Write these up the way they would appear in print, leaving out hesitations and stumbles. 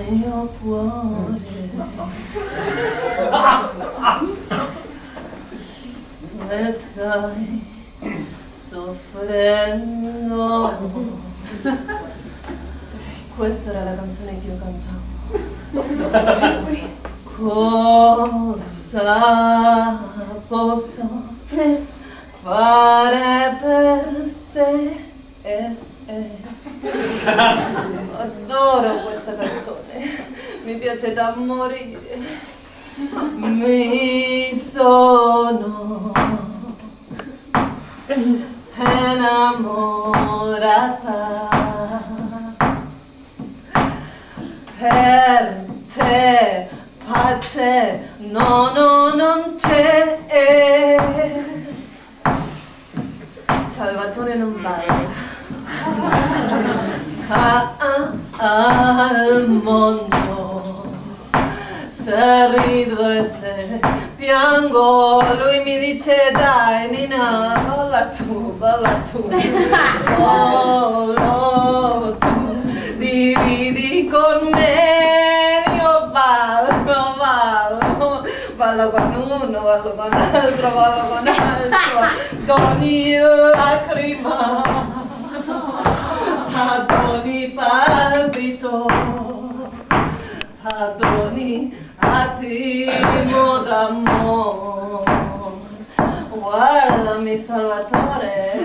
mio cuore, tu ne stai soffrendo. Questa era la canzone che io cantavo. Cosa posso fare per te? Adoro questa canzone, mi piace da morire. Mi sono innamorata per te, pace, no, non c'è. Salvatore non balla al mondo, se rido e se piango, lui mi dice dai Nina, balla tu, solo tu, dividi con me, io ballo con uno, ballo con l'altro, ad ogni lacrima, ad ogni palpito, ad ogni attimo d'amore. Guardami Salvatore,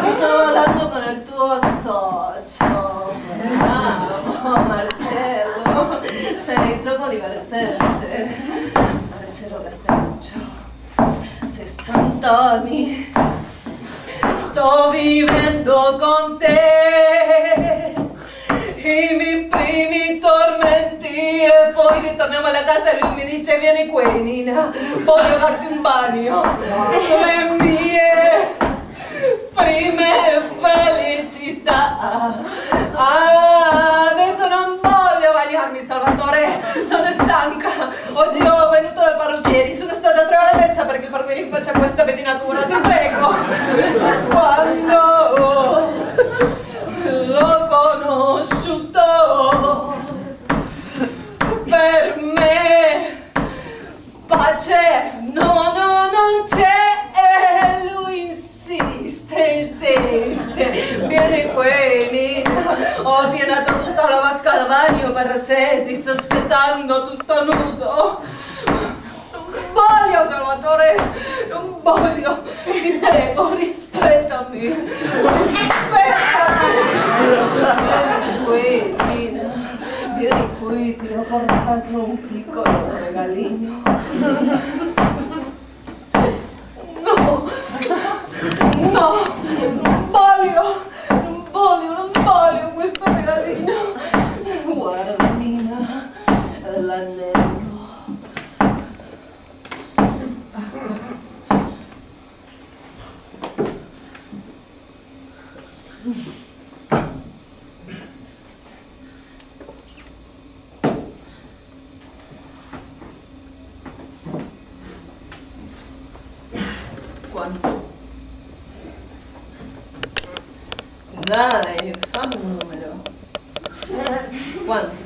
mi sto ballando con il tuo socio, Marcello, sei troppo divertente. Marcello Castelluccio, 60 anni, sto vivendo con te i miei primi tormenti e poi ritorniamo alla casa e lui mi dice vieni qui Nina, voglio darti un bagno, le mie prime felicità. Adesso non voglio bagnarmi Salvatore, sono stanca, oggi ho venuto dal parrucchiere, sono stata 3 ore e mezza perché il parrucchiere faccia questa pettinatura, ti prego. Quando l'ho conosciuto, per me pace, no, non c'è, e lui insiste, vieni qui Nina, ho pianato tutta la vasca da bagno per te, ti sto aspettando tutto nudo. Non voglio Salvatore, non voglio, ti prego, rispettami. Vieni qui Nina, vieni qui, ti ho portato un piccolo regalino. No, non voglio questo regalino. Guarda Nina, l'anello. Quanto? Dai, fammi un numero. Quanto?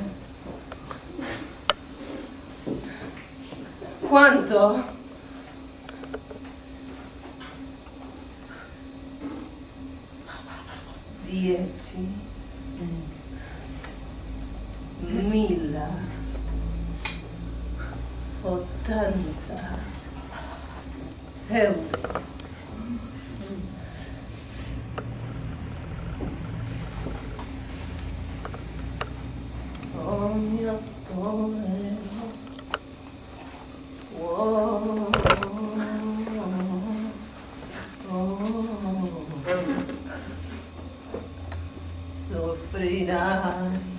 Quanto? 10.080 euro. Oh mio povero uomo, soffrirai